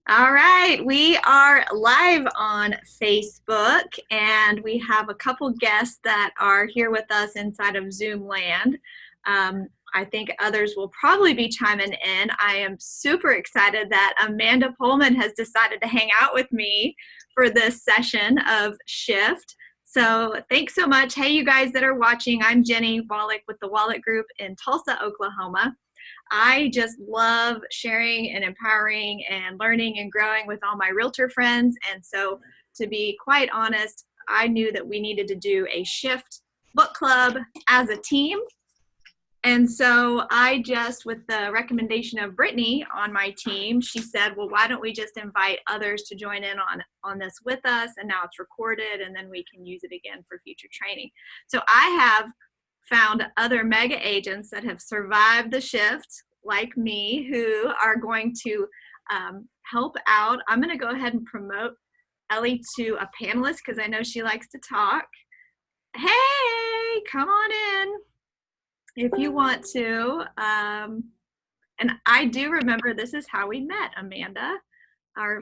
All right, we are live on Facebook, and we have a couple guests that are here with us inside of Zoom land. I think others will probably be chiming in. I am super excited that Amanda Pohlman has decided to hang out with me for this session of Shift. So thanks so much. Hey, you guys that are watching, I'm Jenny Wolek with the Wolek Group in Tulsa, Oklahoma. I just love sharing and empowering and learning and growing with all my realtor friends. And so, to be quite honest, I knew that we needed to do a Shift book club as a team. And so I just, with the recommendation of Brittany on my team, she said, well, why don't we just invite others to join in on this with us? And now it's recorded, and then we can use it again for future training. So I have found other mega agents that have survived the shift, like me, who are going to help out. I'm going to go ahead and promote Ellie to a panelist because I know she likes to talk. Hey, come on in if you want to. And I do remember this is how we met, Amanda, our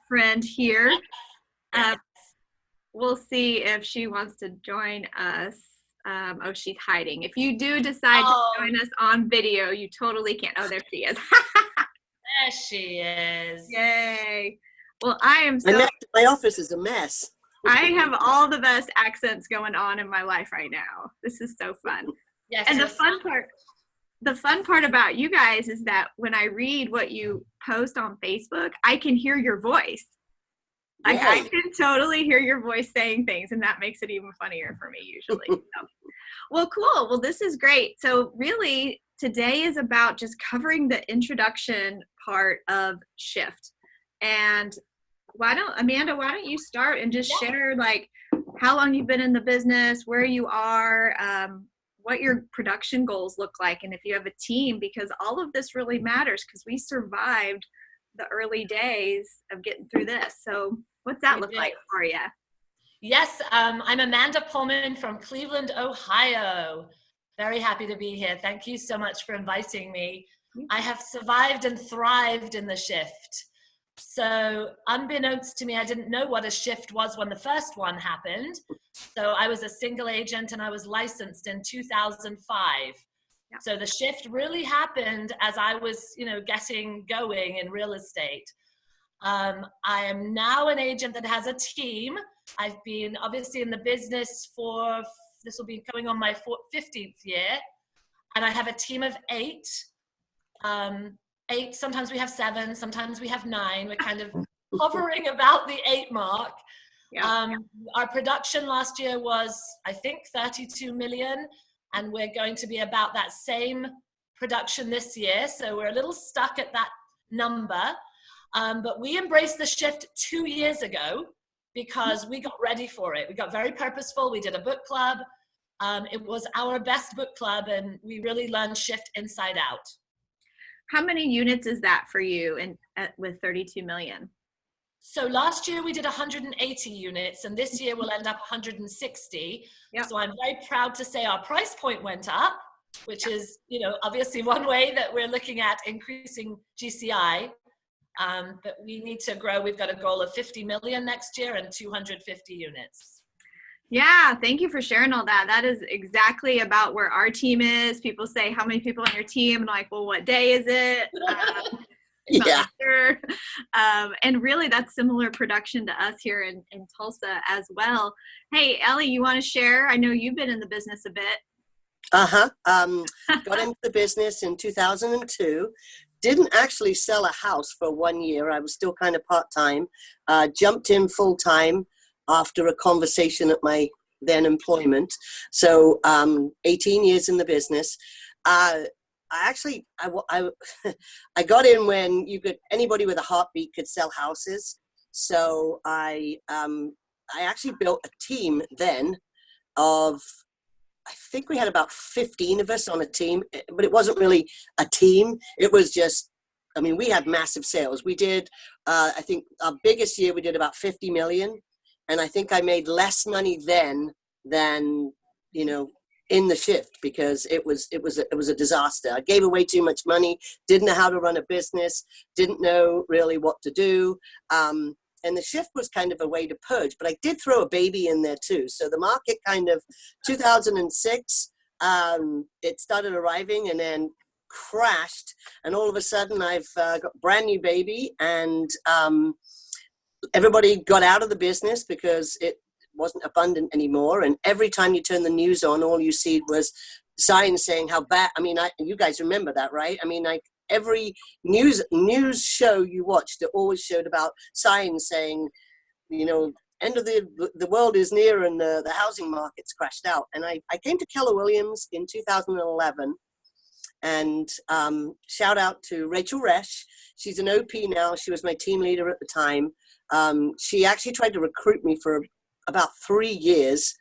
friend here. We'll see if she wants to join us. Oh, she's hiding. If you do decide to join us on video, you totally can't. Oh, there she is. There she is. Yay. Well, I am so... My office is a mess. I have all the best accents going on in my life right now. This is so fun. Yes. And the fun part about you guys is that when I read what you post on Facebook, I can hear your voice. Like, I can totally hear your voice saying things, and that makes it even funnier for me usually. So. Well, cool. Well, this is great. So really, today is about just covering the introduction part of Shift. And Amanda, why don't you start and just share, like, how long you've been in the business, where you are, what your production goals look like, and if you have a team, because all of this really matters because we survived the early days of getting through this. So what's that look like for you? Yes, I'm Amanda Pohlman from Cleveland, Ohio. Very happy to be here. Thank you so much for inviting me. I have survived and thrived in the shift. So unbeknownst to me, I didn't know what a shift was when the first one happened. So I was a single agent and I was licensed in 2005. Yeah. So the shift really happened as I was, getting going in real estate. I am now an agent that has a team. I've been obviously in the business this will be going on my 15th year. And I have a team of 8. 8, sometimes we have 7, sometimes we have 9. We're kind of hovering about the 8 mark. Yeah. Our production last year was, I think, 32 million. And we're going to be about that same production this year. So we're a little stuck at that number. But we embraced the shift 2 years ago because we got ready for it. We got very purposeful. We did a book club. It was our best book club, and we really learned shift inside out. How many units is that for you with 32 million? So last year we did 180 units, and this year we'll end up 160. Yep. So I'm very proud to say our price point went up, which is, obviously one way that we're looking at increasing GCI. But we need to grow. We've got a goal of 50 million next year and 250 units. Yeah, thank you for sharing all that. That is exactly about where our team is. People say, how many people on your team? And I'm like, well, what day is it? Yeah. Sure. And really that's similar production to us here in Tulsa as well. Hey, Ellie, you want to share? I know you've been in the business a bit. Got into the business in 2002. Didn't actually sell a house for 1 year. I was still kind of part-time. Jumped in full-time after a conversation at my then employment. So 18 years in the business. I got in when anybody with a heartbeat could sell houses. So I actually built a team then of, I think we had about 15 of us on a team, but it wasn't really a team. It was just, we had massive sales. We did, I think our biggest year we did about 50 million. And I think I made less money then than, in the shift because it was a disaster. I gave away too much money, didn't know how to run a business, didn't know really what to do. And the shift was kind of a way to purge, but I did throw a baby in there too. So the market kind of 2006, it started arriving and then crashed. And all of a sudden I've got a brand new baby, and everybody got out of the business because it wasn't abundant anymore. And every time you turn the news on, all you see was signs saying how bad. I mean, you guys remember that, right? I mean, like every news show you watched, it always showed about signs saying, you know, end of the world is near, and the housing market's crashed out. And I came to Keller Williams in 2011, and shout out to Rachel Resch. She's an OP now. She was my team leader at the time. She actually tried to recruit me for about 3 years,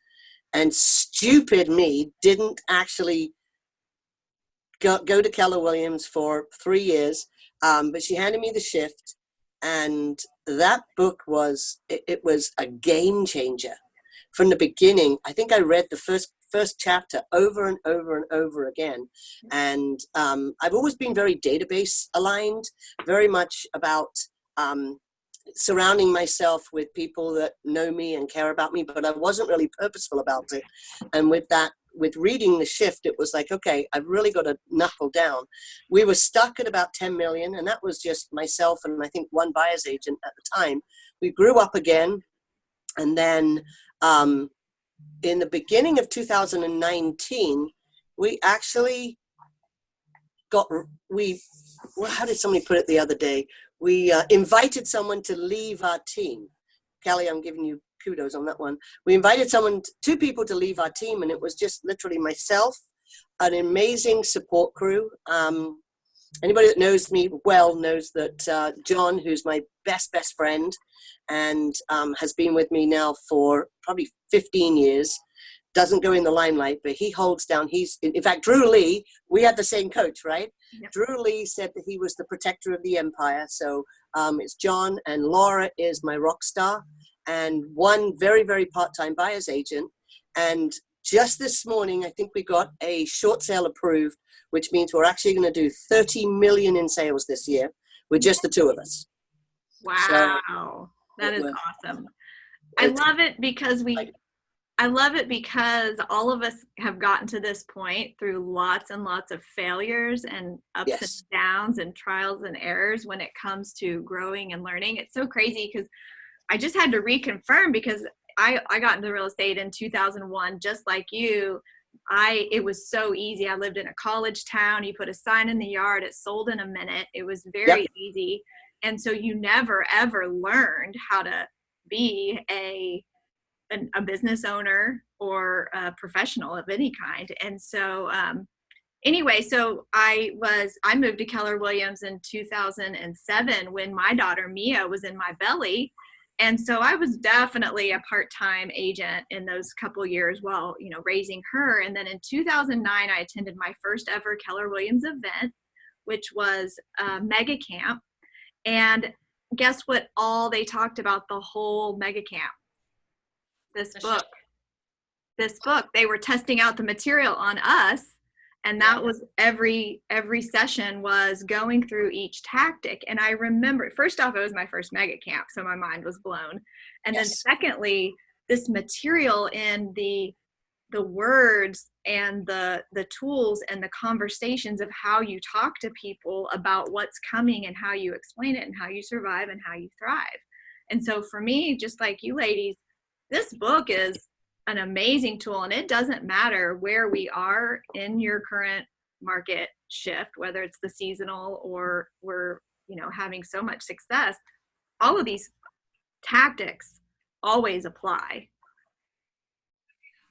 and stupid me didn't actually go to Keller Williams for 3 years, but she handed me the shift, and that book was it was a game changer from the beginning. I think I read the first chapter over and over and over again, and I've always been very database aligned, very much about surrounding myself with people that know me and care about me, but I wasn't really purposeful about it. And with reading the shift, it was like, okay, I've really got to knuckle down. We were stuck at about 10 million, and that was just myself and I think one buyer's agent at the time. We grew up again, and then in the beginning of 2019, we actually how did somebody put it the other day? We invited someone to leave our team. Kelly, I'm giving you kudos on that one. We invited two people to leave our team, and it was just literally myself, an amazing support crew. Anybody that knows me well knows that John, who's my best friend, and has been with me now for probably 15 years, doesn't go in the limelight, but he holds down. In fact, Drew Lee, we had the same coach, right? Yep. Drew Lee said that he was the protector of the empire. So it's John, and Laura is my rock star, and one very, very part-time buyer's agent. And just this morning, I think we got a short sale approved, which means we're actually going to do 30 million in sales this year with just the two of us. Wow. So that is awesome. I love it because all of us have gotten to this point through lots and lots of failures and ups and downs and trials and errors when it comes to growing and learning. It's so crazy because I just had to reconfirm, because I got into real estate in 2001, just like you. It was so easy. I lived in a college town. You put a sign in the yard, it sold in a minute. It was very easy. And so you never, ever learned how to be a business owner or a professional of any kind. And so anyway, so I moved to Keller Williams in 2007 when my daughter Mia was in my belly. And so I was definitely a part-time agent in those couple years while, raising her. And then in 2009, I attended my first ever Keller Williams event, which was a mega camp. And guess what all they talked about the whole mega camp? This book. They were testing out the material on us, and that was every session was going through each tactic. And I remember, first off, it was my first mega camp, so my mind was blown. And then secondly, this material in the words and the tools and the conversations of how you talk to people about what's coming and how you explain it and how you survive and how you thrive. And so for me, just like you ladies, this book is an amazing tool, and it doesn't matter where we are in your current market shift, whether it's the seasonal or we're, having so much success. All of these tactics always apply.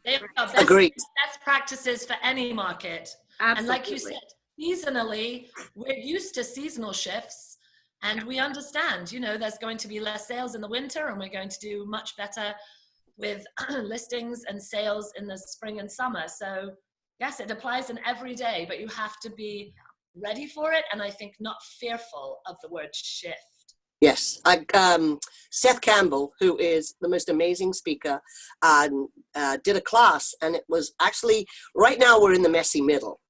They are best practices for any market. Absolutely. And like you said, seasonally, we're used to seasonal shifts, and we understand, there's going to be less sales in the winter, and we're going to do much better with listings and sales in the spring and summer. So yes, it applies in every day, but you have to be ready for it. And I think not fearful of the word shift. Yes. Seth Campbell, who is the most amazing speaker, did a class, and it was actually, right now we're in the messy middle.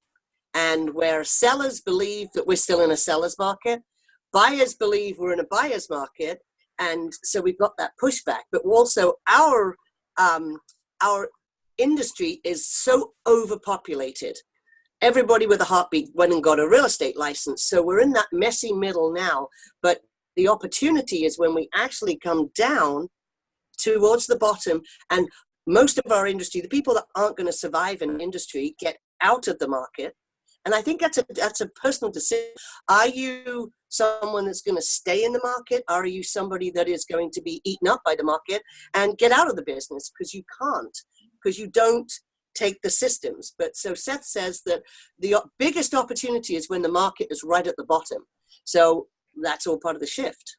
And where sellers believe that we're still in a seller's market, buyers believe we're in a buyer's market. And so we've got that pushback, but also our industry is so overpopulated. Everybody with a heartbeat went and got a real estate license. So we're in that messy middle now, but the opportunity is when we actually come down towards the bottom, and most of our industry, the people that aren't going to survive in industry, get out of the market. And I think that's a personal decision. Are you someone that's going to stay in the market? Are you somebody that is going to be eaten up by the market and get out of the business? Because you can't, because you don't take the systems. But so Seth says that the biggest opportunity is when the market is right at the bottom. So that's all part of the shift.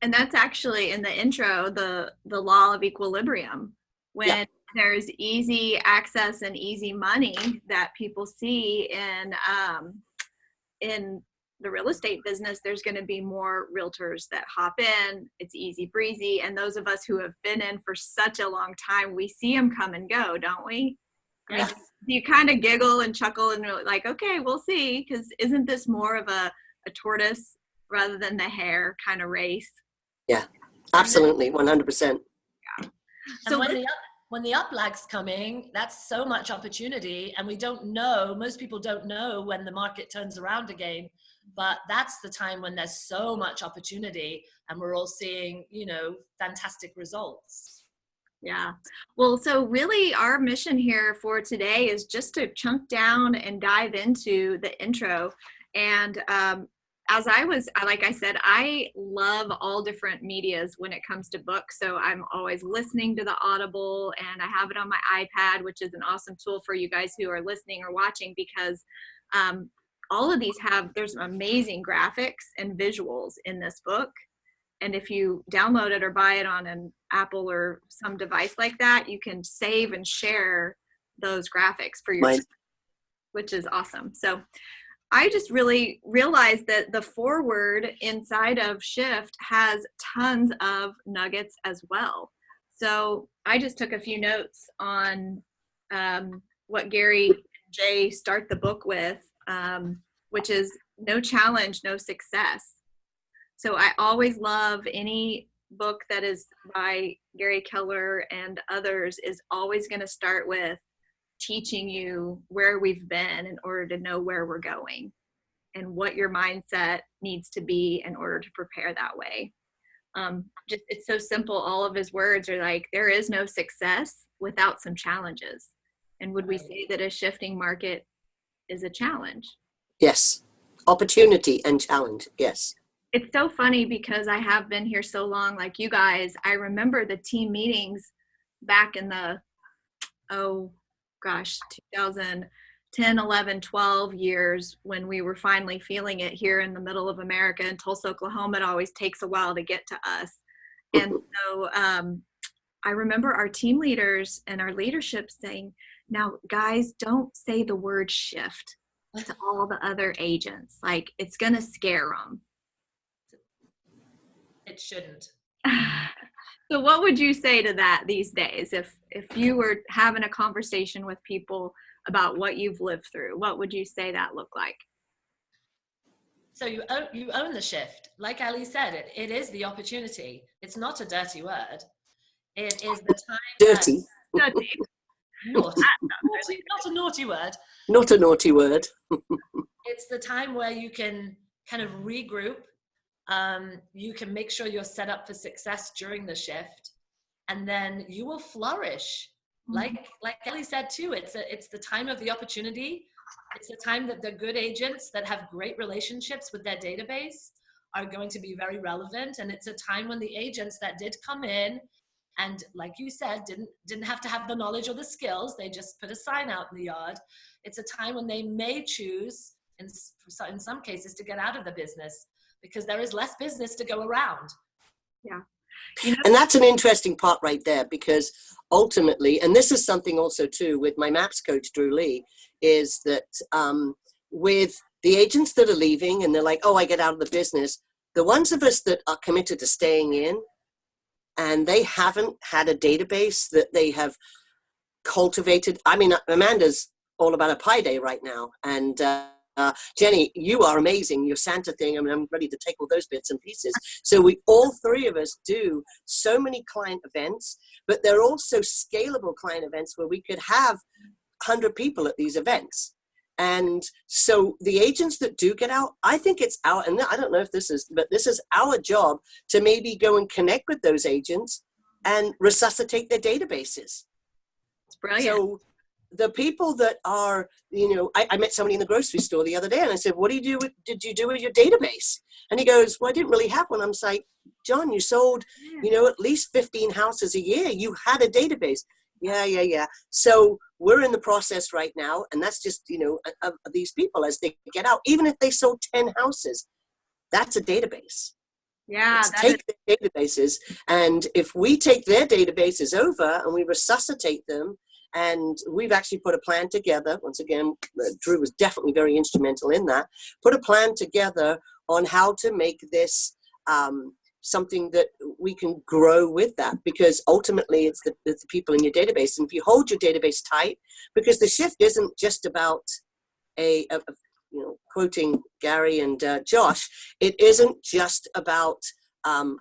And that's actually in the intro, the law of equilibrium. When there's easy access and easy money that people see in the real estate business, there's going to be more realtors that hop in. It's easy breezy. And those of us who have been in for such a long time, we see them come and go, don't we? I mean, you kind of giggle and chuckle and you're like, okay, we'll see. Because isn't this more of a tortoise rather than the hare kind of race? Yeah, absolutely, 100%. Yeah. So when the uplag's coming, that's so much opportunity, and we don't know, most people don't know when the market turns around again, but that's the time when there's so much opportunity and we're all seeing, fantastic results. Yeah. Well, so really our mission here for today is just to chunk down and dive into the intro. And like I said, I love all different medias when it comes to books. So I'm always listening to the Audible, and I have it on my iPad, which is an awesome tool for you guys who are listening or watching, because all of these there's amazing graphics and visuals in this book. And if you download it or buy it on an Apple or some device like that, you can save and share those graphics for your, which is awesome. So I just really realized that the foreword inside of Shift has tons of nuggets as well. So I just took a few notes on what Gary and Jay start the book with, which is no challenge, no success. So I always love any book that is by Gary Keller and others is always going to start with teaching you where we've been in order to know where we're going and what your mindset needs to be in order to prepare that way. It's so simple. All of his words are like, there is no success without some challenges. And would we say that a shifting market is a challenge? Yes. Opportunity and challenge. Yes. It's so funny because I have been here so long, like you guys. I remember the team meetings back in the, 2010, 11, 12 years when we were finally feeling it here in the middle of America. In Tulsa, Oklahoma, it always takes a while to get to us. And so I remember our team leaders and our leadership saying, now, guys, don't say the word shift to all the other agents. Like, it's going to scare them. It shouldn't. So what would you say to that these days? If you were having a conversation with people about what you've lived through, what would you say that looked like? So you own the shift. Like Ellie said, it is the opportunity. It's not a dirty word. It is the time. Dirty. Naughty. Not a naughty word. Not a naughty word. It's the time where you can kind of regroup. You can make sure you're set up for success during the shift, and then you will flourish. Like Ellie said too, it's the time of the opportunity. It's the time that the good agents that have great relationships with their database are going to be very relevant. And it's a time when the agents that did come in and, like you said, didn't have to have the knowledge or the skills, they just put a sign out in the yard. It's a time when they may choose, in some cases, to get out of the business, because there is less business to go around. Yeah. And that's an interesting part right there, because ultimately, and this is something also too with my MAPS coach, Drew Lee, is that with the agents that are leaving and they're like, oh, I get out of the business, the ones of us that are committed to staying in, and they haven't had a database that they have cultivated. I mean, Amanda's all about a pie day right now. And Jenny, you are amazing. Your Santa thing, I mean, I'm ready to take all those bits and pieces. So we, all three of us, do so many client events, but they're also scalable client events where we could have 100 people at these events. And so the agents that do get out, I think it's our, and I don't know if this is, but this is our job to maybe go and connect with those agents and resuscitate their databases. It's brilliant. So the people that are, you know, I met somebody in the grocery store the other day and I said, what did you do with your database? And he goes, well, I didn't really have one. I'm like, John, you sold, you know, at least 15 houses a year. You had a database. Yeah. So we're in the process right now. And that's just, you know, of these people as they get out, even if they sold 10 houses, that's a database. Yeah. Let's take their databases. And if we take their databases over and we resuscitate them, and we've actually put a plan together, once again, Drew was definitely very instrumental in that, put a plan together on how to make this something that we can grow with that, because ultimately it's the people in your database. And if you hold your database tight, because the shift isn't just about you know, quoting Gary and Josh, it isn't just about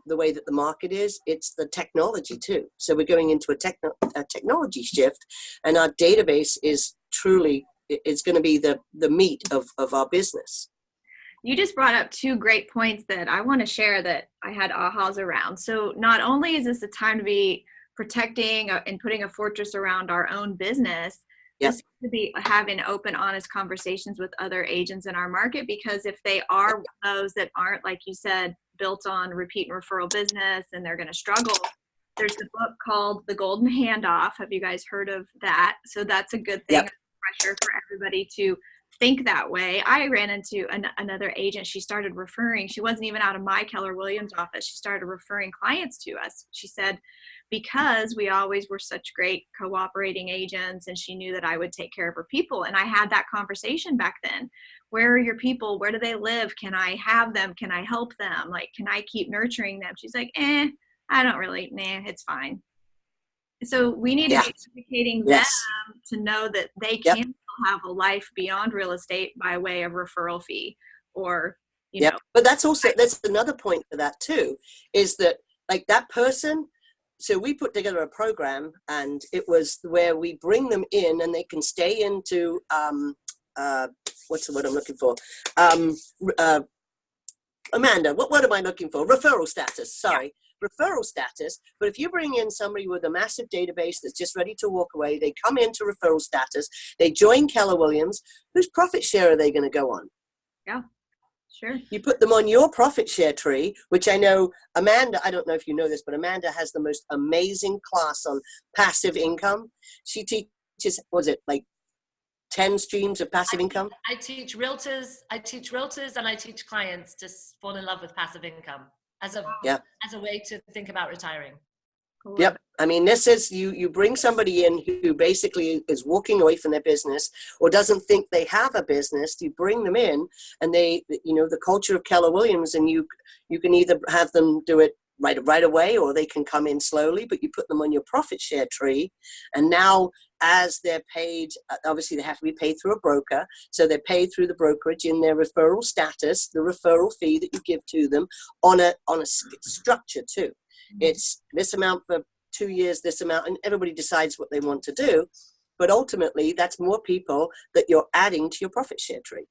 the way that the market is, it's the technology too. So we're going into a technology shift, and our database is truly, it's going to be the meat of our business. You just brought up two great points that I want to share that I had ahas around. So not only is this a time to be protecting and putting a fortress around our own business, Yep. just to be having open, honest conversations with other agents in our market, because if they are those that aren't, like you said, built on repeat and referral business and they're going to struggle, there's a book called The Golden Handoff. Have you guys heard of that? So that's a good thing. Yep. Pressure for everybody to think that way. I ran into another agent. She started referring. She wasn't even out of my Keller Williams office. She started referring clients to us. She said, because we always were such great cooperating agents, and she knew that I would take care of her people. And I had that conversation back then. Where are your people? Where do they live? Can I have them? Can I help them? Like, can I keep nurturing them? She's like, I don't really, it's fine. So we need to be educating them to know that they can still have a life beyond real estate by way of referral fee, or, you know. But that's another point for that too, is that like that person, so we put together a program, and it was where we bring them in and they can stay into, what's the word I'm looking for? Amanda, what word am I looking for? Referral status, sorry. Referral status. But if you bring in somebody with a massive database that's just ready to walk away, they come into referral status, they join Keller Williams, whose profit share are they going to go on? Yeah, sure. You put them on your profit share tree, which I know Amanda, I don't know if you know this, but Amanda has the most amazing class on passive income. She teaches, was it like 10 streams of passive income? I teach realtors, and I teach clients to fall in love with passive income as a way to think about retiring. Yep. I mean, this is, you bring somebody in who basically is walking away from their business or doesn't think they have a business. You bring them in, and they, you know, the culture of Keller Williams, and you can either have them do it right away, or they can come in slowly, but you put them on your profit share tree. And now, as they're paid, obviously they have to be paid through a broker. So they're paid through the brokerage in their referral status, the referral fee that you give to them on a structure too. It's this amount for 2 years, this amount, and everybody decides what they want to do. But ultimately, that's more people that you're adding to your profit share tree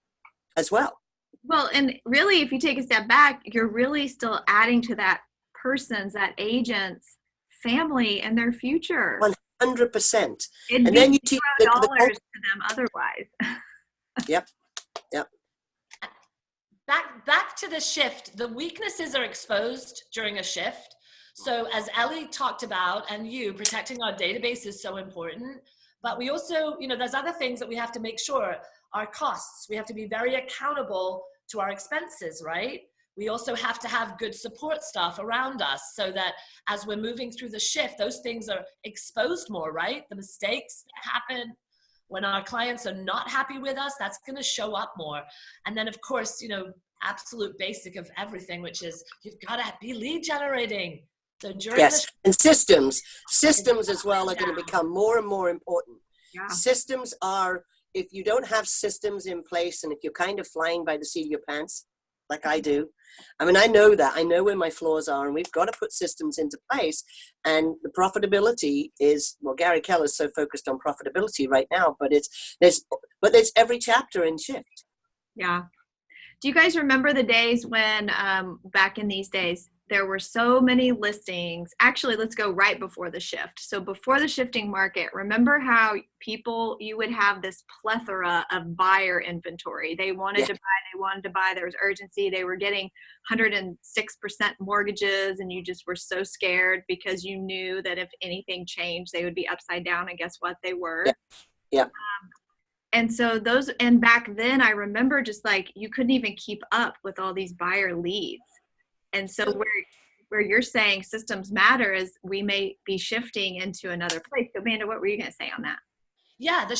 as well. Well, and really, if you take a step back, you're really still adding to that person's, that agent's family and their future. 100%. And then you teach dollars to them otherwise. Yep. Back to the shift. The weaknesses are exposed during a shift. So as Ellie talked about, and you, protecting our database is so important. But we also, you know, there's other things that we have to make sure. Our costs, we have to be very accountable to our expenses, right? We also have to have good support staff around us so that as we're moving through the shift, those things are exposed more, right? The mistakes that happen when our clients are not happy with us, that's going to show up more. And then, of course, you know, absolute basic of everything, which is you've got to be lead generating. So during Yes, and systems as well are going to become more and more important. Yeah. Systems are, if you don't have systems in place, and if you're kind of flying by the seat of your pants, like I do, I mean, I know that. I know where my flaws are, and we've got to put systems into place. And the profitability is, well, Gary Keller's so focused on profitability right now, but there's every chapter in Shift. Yeah. Do you guys remember the days when, back in these days, there were so many listings? Actually, let's go right before the shift. So before the shifting market, remember how you would have this plethora of buyer inventory. They wanted to buy, there was urgency. They were getting 106% mortgages, and you just were so scared because you knew that if anything changed, they would be upside down, and guess what? They were. Yeah. And so and back then I remember just like, you couldn't even keep up with all these buyer leads. And so where you're saying systems matter is we may be shifting into another place. So Amanda, what were you going to say on that? Yeah, the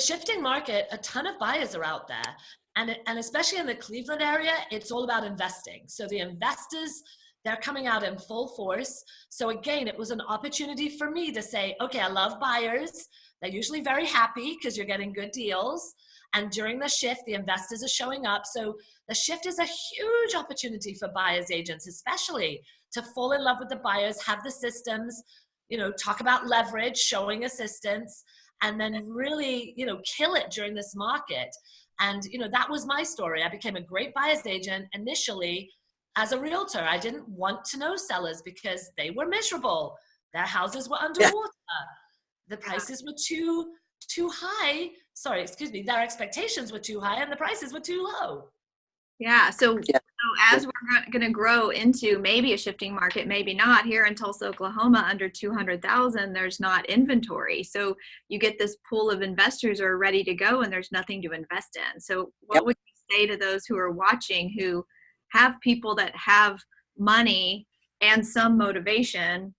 shifting market, a ton of buyers are out there. And especially in the Cleveland area, it's all about investing. So the investors, they're coming out in full force. So again, it was an opportunity for me to say, okay, I love buyers. They're usually very happy because you're getting good deals. And during the shift, the investors are showing up. So the shift is a huge opportunity for buyers agents, especially to fall in love with the buyers, have the systems, talk about leverage, showing assistance, and then really, kill it during this market. And, that was my story. I became a great buyer's agent initially as a realtor. I didn't want to know sellers because they were miserable. Their houses were underwater. The prices were too high. Sorry, excuse me. Their expectations were too high and the prices were too low. Yeah. So as we're going to grow into maybe a shifting market, maybe not, here in Tulsa, Oklahoma, under 200,000, there's not inventory. So you get this pool of investors who are ready to go and there's nothing to invest in. So what would you say to those who are watching, who have people that have money and some motivation,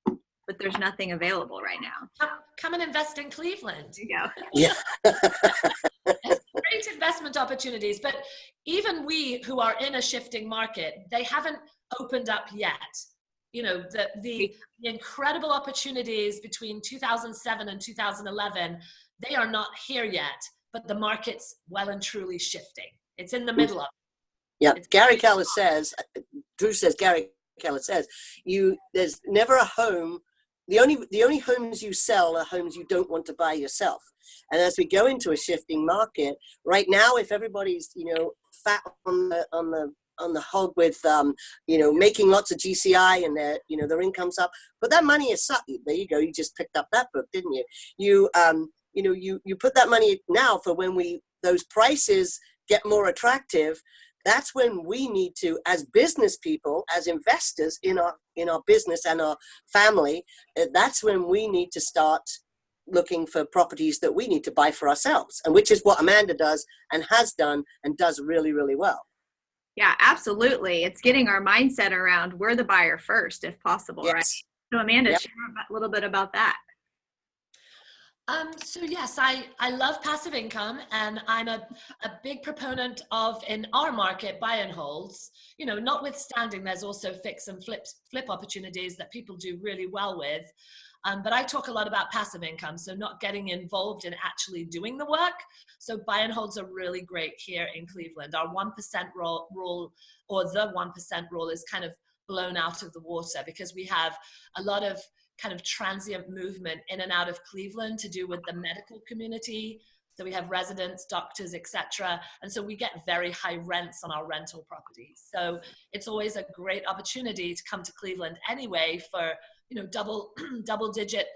but there's nothing available right now? Come and invest in Cleveland. There you go. Yeah. There's great investment opportunities, but even we who are in a shifting market, they haven't opened up yet. The incredible opportunities between 2007 and 2011, they are not here yet, but the market's well and truly shifting. It's in the middle of it. Yeah, Gary Keller says, Drew says, Gary Keller says, there's never a home. The only homes you sell are homes you don't want to buy yourself. And as we go into a shifting market, right now, if everybody's fat on the hog with making lots of GCI and their income's up, but that money is sucked. There you go. You just picked up that book, didn't you? You put that money now for when those prices get more attractive. That's when we need to, as business people, as investors in our business and our family, that's when we need to start looking for properties that we need to buy for ourselves, and which is what Amanda does and has done and does really, really well. Yeah, absolutely. It's getting our mindset around we're the buyer first, if possible, right? So Amanda, share a little bit about that. So yes, I love passive income, and I'm a big proponent of, in our market, buy and holds. Notwithstanding, there's also fix and flip opportunities that people do really well with. But I talk a lot about passive income, so not getting involved in actually doing the work. So buy and holds are really great here in Cleveland. Our 1% rule, or the 1% rule, is kind of blown out of the water because we have a lot of kind of transient movement in and out of Cleveland to do with the medical community. So we have residents, doctors, etc. And so we get very high rents on our rental properties. So it's always a great opportunity to come to Cleveland anyway for, double digit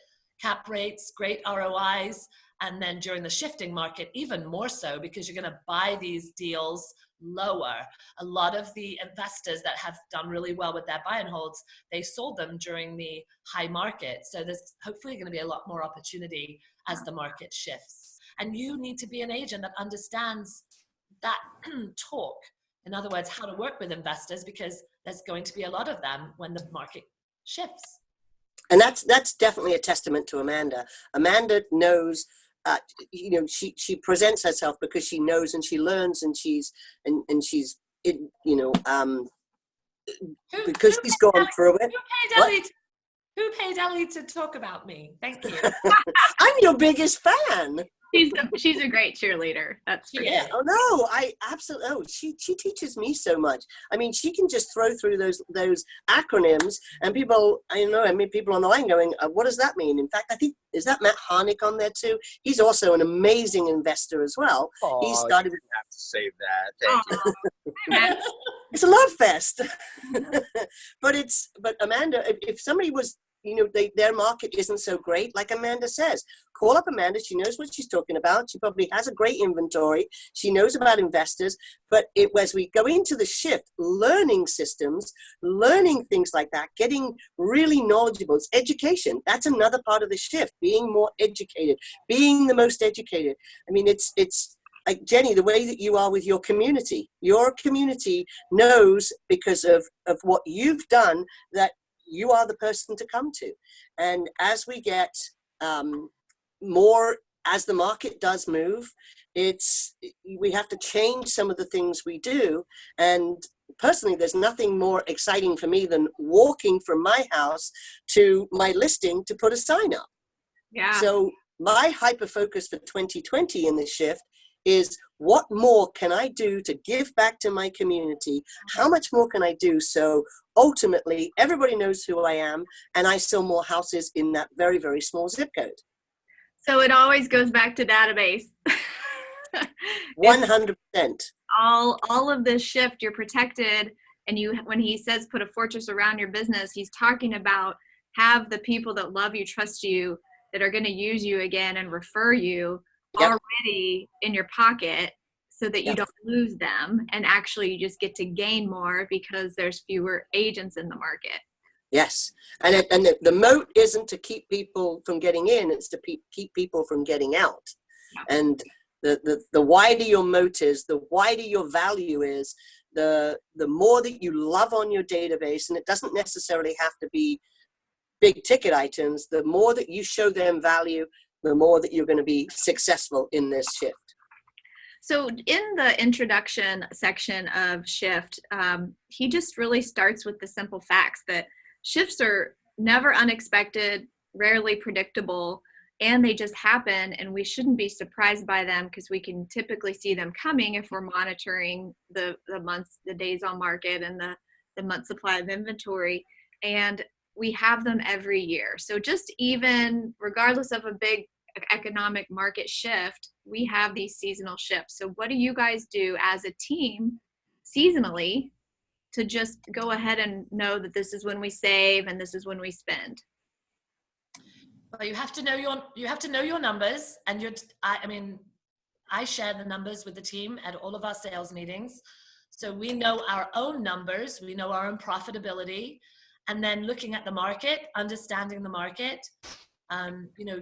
cap rates, great ROIs. And then during the shifting market, even more so, because you're going to buy these deals lower. A lot of the investors that have done really well with their buy and holds, they sold them during the high market. So there's hopefully going to be a lot more opportunity as the market shifts. And you need to be an agent that understands that talk. In other words, how to work with investors, because there's going to be a lot of them when the market shifts. And that's definitely a testament to Amanda. Amanda knows. She presents herself because she knows and she learns and she's it, you know, Who, because who she's paid gone Ellie, through it. who paid Ellie to talk about me? Thank you. I'm your biggest fan. She's a great cheerleader. That's for Yeah. sure. Oh no, I absolutely. Oh, she teaches me so much. I mean, she can just throw through those acronyms, and people, I know, I mean, people on the line going, "What does that mean?" In fact, I think is that Matt Harnick on there too. He's also an amazing investor as well. Oh, He started. you have to save that. Thank you. It's a love fest. but Amanda, if somebody was, you know, their market isn't so great, like Amanda says, call up Amanda. She knows what she's talking about. She probably has a great inventory. She knows about investors. But as we go into the shift, learning systems, learning things like that, getting really knowledgeable. It's education. That's another part of the shift, being more educated, being the most educated. I mean, it's like Jenny, the way that you are with your community knows because of what you've done that you are the person to come to. And as we get more, as the market does move, we have to change some of the things we do. And personally, there's nothing more exciting for me than walking from my house to my listing to put a sign up. Yeah. So my hyper focus for 2020 in this shift is what more can I do to give back to my community? How much more can I do so ultimately everybody knows who I am and I sell more houses in that very, very small zip code? So it always goes back to database. 100%. All of this shift, you're protected. And when he says put a fortress around your business, he's talking about have the people that love you, trust you, that are going to use you again and refer you already in your pocket so that you don't lose them. And actually you just get to gain more because there's fewer agents in the market. Yes. And the moat isn't to keep people from getting in, it's to keep people from getting out. Yeah. And the wider your moat is, the wider your value is, the more that you love on your database, and it doesn't necessarily have to be big ticket items, the more that you show them value, the more that you're going to be successful in this shift. So in the introduction section of Shift, he just really starts with the simple facts that shifts are never unexpected, rarely predictable, and they just happen, and we shouldn't be surprised by them because we can typically see them coming if we're monitoring the months, the days on market, and the month supply of inventory. And we have them every year. So just even regardless of a big economic market shift, we have these seasonal shifts. So what do you guys do as a team seasonally to just go ahead and know that this is when we save and this is when we spend? Well, you have to know your numbers, and I share the numbers with the team at all of our sales meetings. So we know our own numbers, we know our own profitability, and then looking at the market, understanding the market,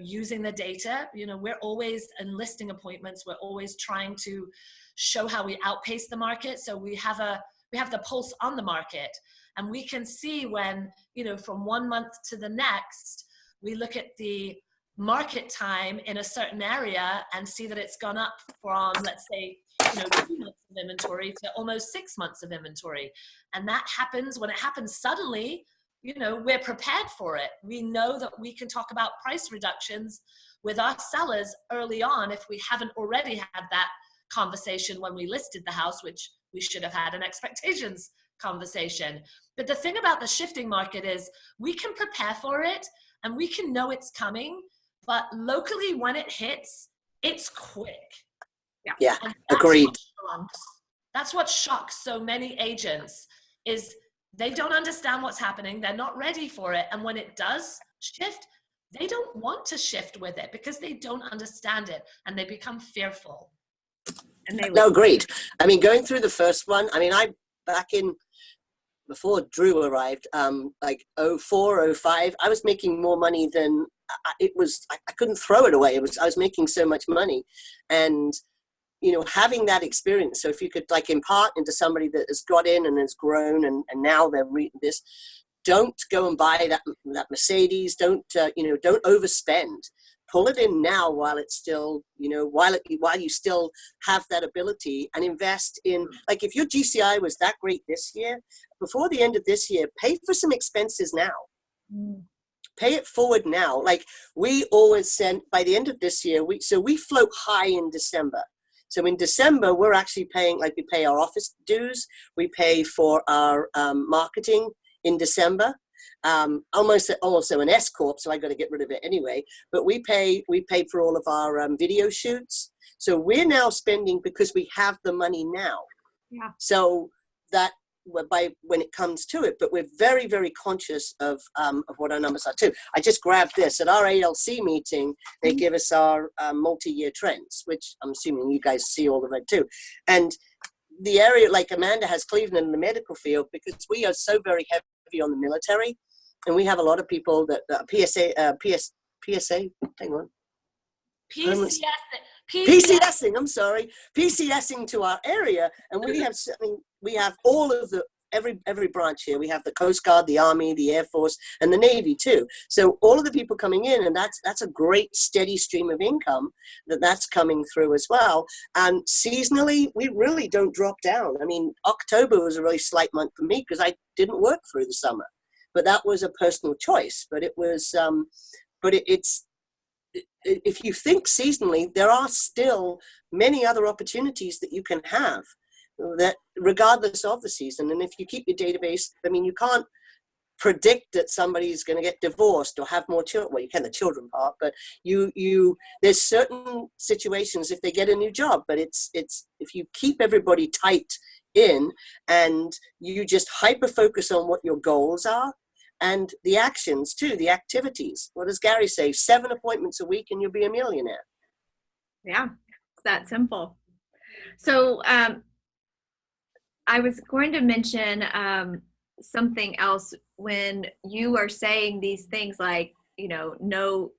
using the data. We're always in listing appointments, we're always trying to show how we outpace the market. So we have the pulse on the market, and we can see when, from 1 month to the next, we look at the market time in a certain area and see that it's gone up from, let's say, 2 months of inventory to almost 6 months of inventory. And that happens when it happens suddenly. We're prepared for it. We know that we can talk about price reductions with our sellers early on if we haven't already had that conversation when we listed the house, which we should have had an expectations conversation. But the thing about the shifting market is we can prepare for it and we can know it's coming, but locally when it hits, it's quick. Yeah, agreed. That's what shocks so many agents is they don't understand what's happening. They're not ready for it. And when it does shift, they don't want to shift with it because they don't understand it and they become fearful. No, agreed. I mean, going through the first one, before Drew arrived, like 04, 05, I was making more money than I couldn't throw it away. I was making so much money. And having that experience. So if you could impart into somebody that has got in and has grown and now they're reading this, don't go and buy that Mercedes. Don't overspend. pull it in now while it's still, while you still have that ability, and invest in, like, if your GCI was that great this year, before the end of this year, pay for some expenses now. Pay it forward now. Like we always send by the end of this year, we float high in December. So in December, we're actually paying, like we pay our office dues, we pay for our marketing in December. Almost also an S Corp, so I got to get rid of it anyway. But we pay for all of our video shoots. So we're now spending because we have the money now. Yeah. So that when it comes to it, but we're very, very conscious of what our numbers are too. I just grabbed this at our ALC meeting. They give us our multi-year trends, which I'm assuming you guys see all of it too. And the area, like Amanda has Cleveland in the medical field, because we are so very heavy on the military, and we have a lot of people that PSA. Hang on. PCSing, I'm sorry, PCSing to our area, and we have all of the every branch here. We have the Coast Guard, the Army, the Air Force, and the Navy too. So all of the people coming in, and that's a great steady stream of income that's coming through as well. And seasonally, we really don't drop down. I mean, October was a really slight month for me because I didn't work through the summer, but that was a personal choice. But it was, it's. If you think seasonally, there are still many other opportunities that you can have that regardless of the season. And if you keep your database, I mean, you can't predict that somebody's going to get divorced or have more children. Well, you can the children part, but there's certain situations if they get a new job, but it's if you keep everybody tight in and you just hyper focus on what your goals are, and the actions too, the activities. What does Gary say? 7 appointments a week and you'll be a millionaire. Yeah, it's that simple. So I was going to mention something else when you are saying these things like, know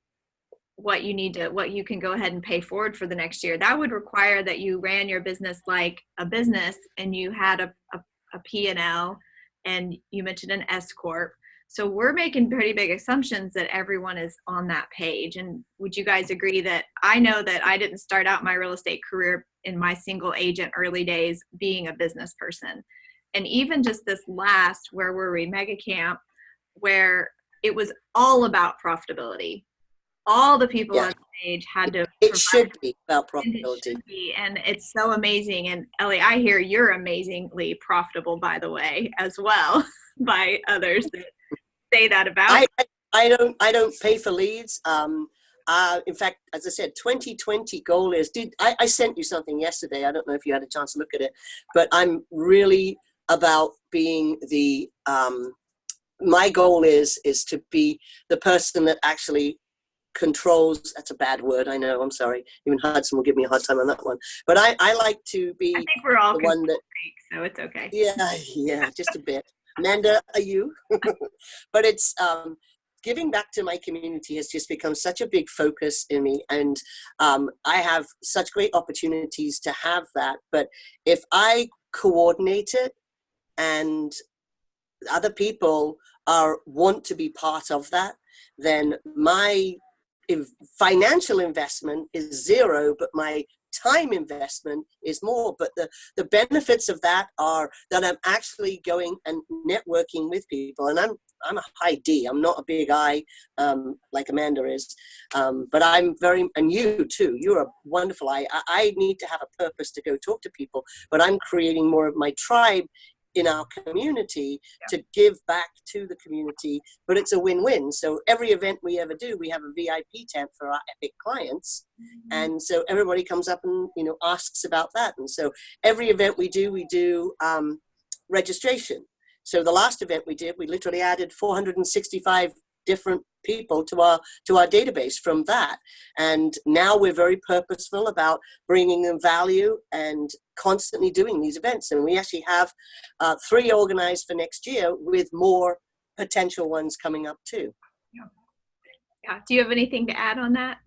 what you can go ahead and pay forward for the next year. That would require that you ran your business like a business and you had a P&L, and you mentioned an S Corp. So we're making pretty big assumptions that everyone is on that page. And would you guys agree that I know that I didn't start out my real estate career in my single agent early days being a business person? And even just this last, where were we, Mega Camp, where it was all about profitability. All the people on stage had to. It should be about profitability. And it's so amazing. And Ellie, I hear you're amazingly profitable, by the way, as well, by others that say that about. I don't pay for leads. In fact, as I said, 2020 goal is, I sent you something yesterday. I don't know if you had a chance to look at it, but I'm really about being my goal is to be the person that actually controls. That's a bad word, I know, I'm sorry. Even Hudson will give me a hard time on that one. But I like to be, I think we're all the one that, so it's okay. Yeah, just a bit. Amanda, are you? But it's giving back to my community has just become such a big focus in me, and I have such great opportunities to have that. But if I coordinate it and other people want to be part of that, then my financial investment is zero, but my time investment is more. But the benefits of that are that I'm actually going and networking with people, and I'm a high D. I'm not a big I like Amanda is, but I'm very, and you too. You're a wonderful I. I need to have a purpose to go talk to people, but I'm creating more of my tribe in our community to give back to the community, but it's a win-win. So every event we ever do, we have a VIP tent for our epic clients. And so everybody comes up and, asks about that. And so every event we do registration. So the last event we did, we literally added 465 different people to our database from that. And now we're very purposeful about bringing them value and constantly doing these events. And we actually have 3 organized for next year, with more potential ones coming up too. Yeah. Do you have anything to add on that?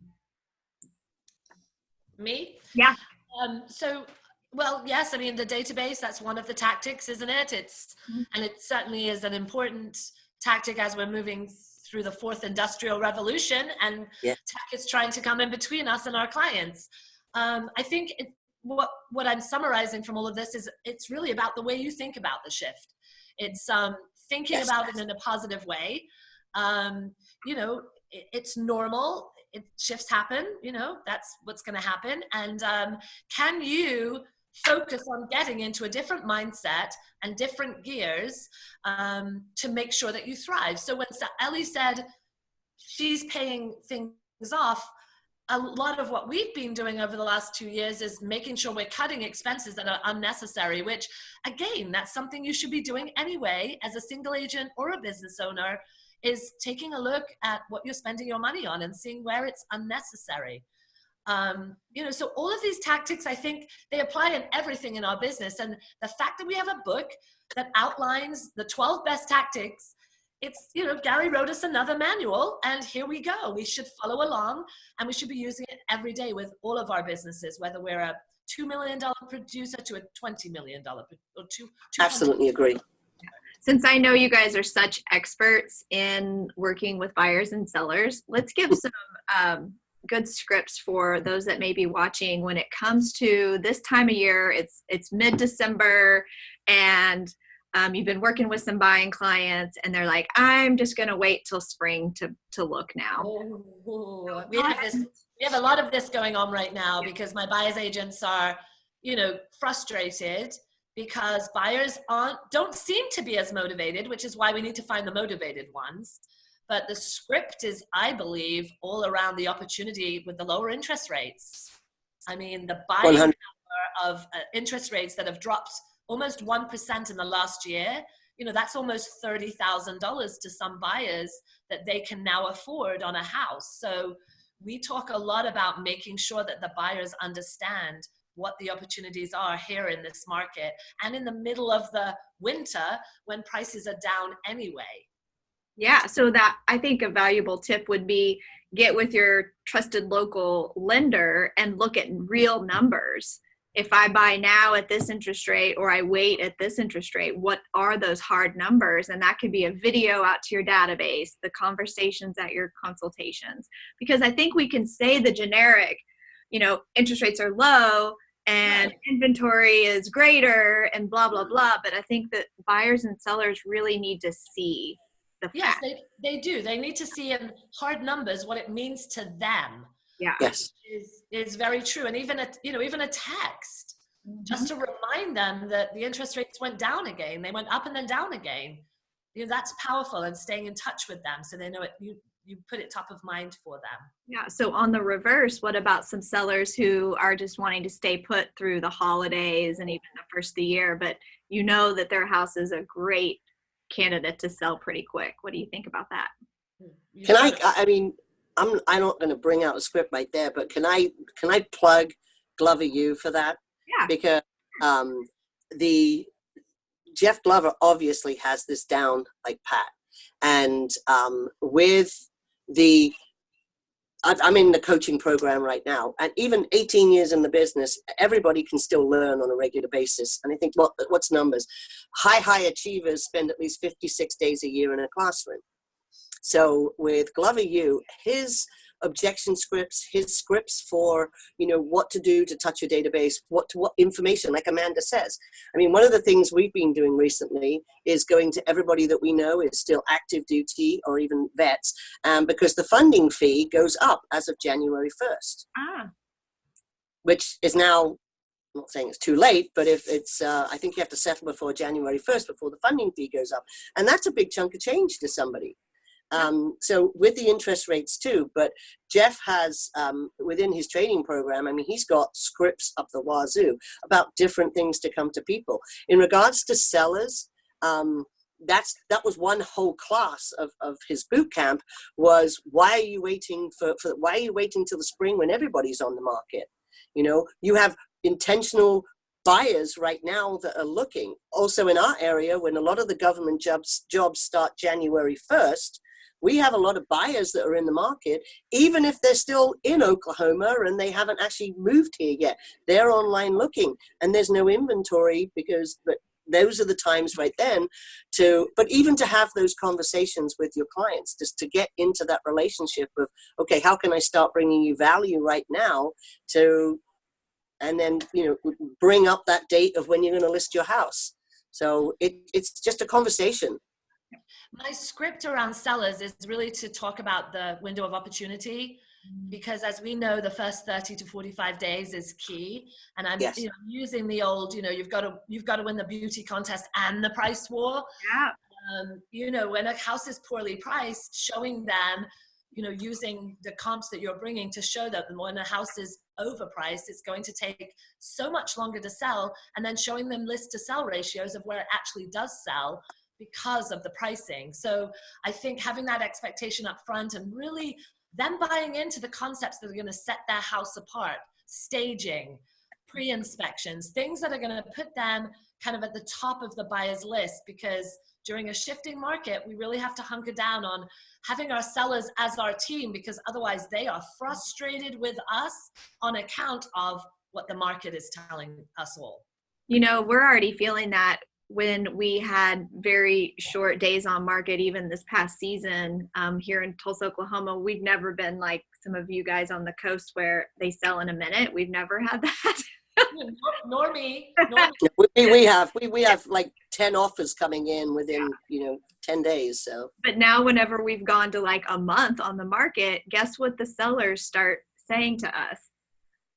Me? Yeah. Well, yes, I mean, the database, that's one of the tactics, isn't it? And it certainly is an important tactic as we're moving through the fourth industrial revolution, and tech is trying to come in between us and our clients. I think what I'm summarizing from all of this is it's really about the way you think about the shift. It's thinking about it in a positive way. You know, it's normal. Shifts happen, you know, that's what's going to happen. And can you focus on getting into a different mindset and different gears to make sure that you thrive? So when Ellie said she's paying things off, a lot of what we've been doing over the last 2 years is making sure we're cutting expenses that are unnecessary, which again, that's something you should be doing anyway as a single agent or a business owner, is taking a look at what you're spending your money on and seeing where it's unnecessary. You know, so all of these tactics, I think they apply in everything in our business. And the fact that we have a book that outlines the 12 best tactics, it's, you know, Gary wrote us another manual and here we go. We should follow along and we should be using it every day with all of our businesses, whether we're a $2 million producer to a $20 million or two. Absolutely agree. Since I know you guys are such experts in working with buyers and sellers, let's give some good scripts for those that may be watching when it comes to this time of year. It's mid-December and you've been working with some buying clients and they're like, I'm just going to wait till spring to look now. We have a lot of this going on right now because my buyer's agents are, you know, frustrated because buyers don't seem to be as motivated, which is why we need to find the motivated ones. But the script is, I believe, all around the opportunity with the lower interest rates. I mean, the buying power of interest rates that have dropped almost 1% in the last year, you know, that's almost $30,000 to some buyers that they can now afford on a house. So we talk a lot about making sure that the buyers understand what the opportunities are here in this market and in the middle of the winter when prices are down anyway. Yeah, so that I think a valuable tip would be get with your trusted local lender and look at real numbers. If I buy now at this interest rate or I wait at this interest rate, what are those hard numbers? And that could be a video out to your database, the conversations at your consultations. Because I think we can say the generic, you know, interest rates are low and inventory is greater and blah, blah, blah. But I think that buyers and sellers really need to see the fact. Yes, they do. They need to see in hard numbers what it means to them. Yeah. Yes. Is very true. And even a text, just to remind them that the interest rates went down again. They went up and then down again. You know, that's powerful, and staying in touch with them so they know it. You put it top of mind for them. Yeah. So on the reverse, what about some sellers who are just wanting to stay put through the holidays and even the first of the year, but you know that their house is a great candidate to sell pretty quick? What do you think about that? I mean, I'm not going to bring out a script right there, but can I plug Glover U for that? Yeah. Because the Jeff Glover obviously has this down like pat, and with the I'm in the coaching program right now, and even 18 years in the business, everybody can still learn on a regular basis. And I think what's numbers? High achievers spend at least 56 days a year in a classroom. So with Glover U, his objection scripts, his scripts for, you know, what to do to touch your database, what information, like Amanda says. I mean, one of the things we've been doing recently is going to everybody that we know is still active duty or even vets, because the funding fee goes up as of January 1st. Which is now, I'm not saying it's too late, but if it's, I think you have to settle before January 1st before the funding fee goes up. And that's a big chunk of change to somebody. So with the interest rates too, but Jeff has, within his training program, I mean, he's got scripts up the wazoo about different things to come to people. In regards to sellers, that was one whole class of his boot camp was, why are you waiting why are you waiting till the spring when everybody's on the market? You know, you have intentional buyers right now that are looking. Also in our area, when a lot of the government jobs start January 1st, we have a lot of buyers that are in the market, even if they're still in Oklahoma and they haven't actually moved here yet. They're online looking, and there's no inventory but those are the times right then but even to have those conversations with your clients, just to get into that relationship of, okay, how can I start bringing you value right now and then, bring up that date of when you're going to list your house. So it's just a conversation. My script around sellers is really to talk about the window of opportunity, because as we know, the first 30 to 45 days is key. And I'm Yes. using the old, you've got to win the beauty contest and the price war. Yeah. When a house is poorly priced, showing them, using the comps that you're bringing to show that when a house is overpriced, it's going to take so much longer to sell, and then showing them list to sell ratios of where it actually does sell because of the pricing. So I think having that expectation up front and really them buying into the concepts that are going to set their house apart, staging, pre-inspections, things that are going to put them kind of at the top of the buyer's list, because during a shifting market, we really have to hunker down on having our sellers as our team, because otherwise they are frustrated with us on account of what the market is telling us all. We're already feeling that when we had very short days on market, even this past season here in Tulsa, Oklahoma. We've never been like some of you guys on the coast where they sell in a minute. We've never had that. Nor me. We have like 10 offers coming in within 10 days. So, but now whenever we've gone to like a month on the market, guess what the sellers start saying to us?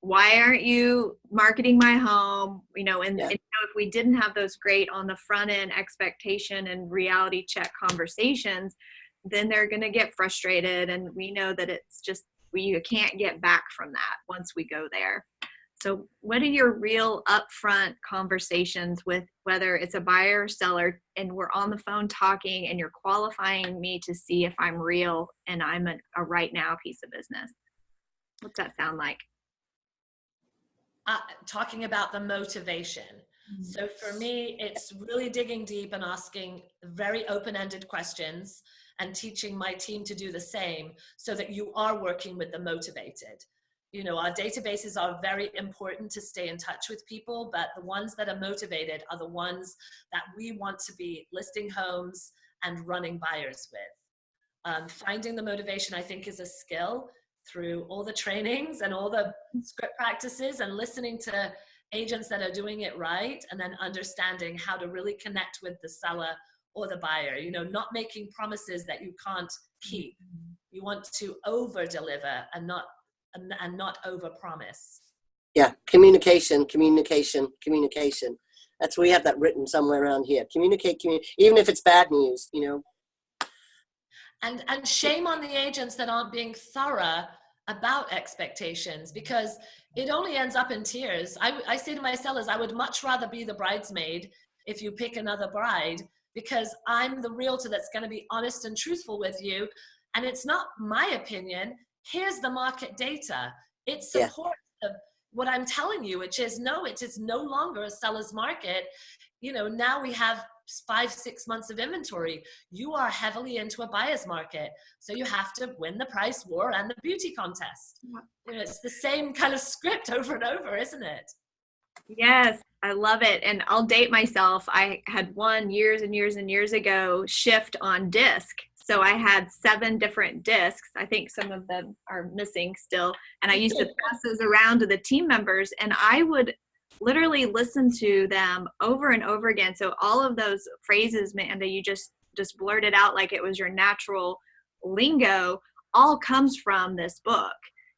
Why aren't you marketing my home? And if we didn't have those great on the front end expectation and reality check conversations, then they're going to get frustrated, and we know that it's just you can't get back from that once we go there. So what are your real upfront conversations with, whether it's a buyer or seller, and we're on the phone talking and you're qualifying me to see if I'm real and I'm a right now piece of business? What's that sound like? Talking about the motivation. Mm-hmm. So for me, it's really digging deep and asking very open-ended questions and teaching my team to do the same, so that you are working with the motivated. Our databases are very important to stay in touch with people, but the ones that are motivated are the ones that we want to be listing homes and running buyers with. Finding the motivation, I think, is a skill through all the trainings and all the script practices, and listening to agents that are doing it right, and then understanding how to really connect with the seller or the buyer, not making promises that you can't keep. You want to over deliver and not over promise. Yeah, communication. That's, we have that written somewhere around here. Communicate, even if it's bad news, And shame on the agents that aren't being thorough about expectations, because it only ends up in tears. I say to my sellers, I would much rather be the bridesmaid if you pick another bride, because I'm the realtor that's going to be honest and truthful with you. And it's not my opinion. Here's the market data. It supports what I'm telling you, which is no, it is no longer a seller's market. Now we have 5-6 months of inventory. You are heavily into a buyer's market. So you have to win the price war and the beauty contest. It's the same kind of script over and over, isn't it? Yes, I love it. And I'll date myself. I had one years and years and years ago shift on disc. So I had 7 different discs. I think some of them are missing still. And I used to pass those around to the team members, and I would literally listen to them over and over again. So all of those phrases, Amanda, you just blurted out like it was your natural lingo, all comes from this book.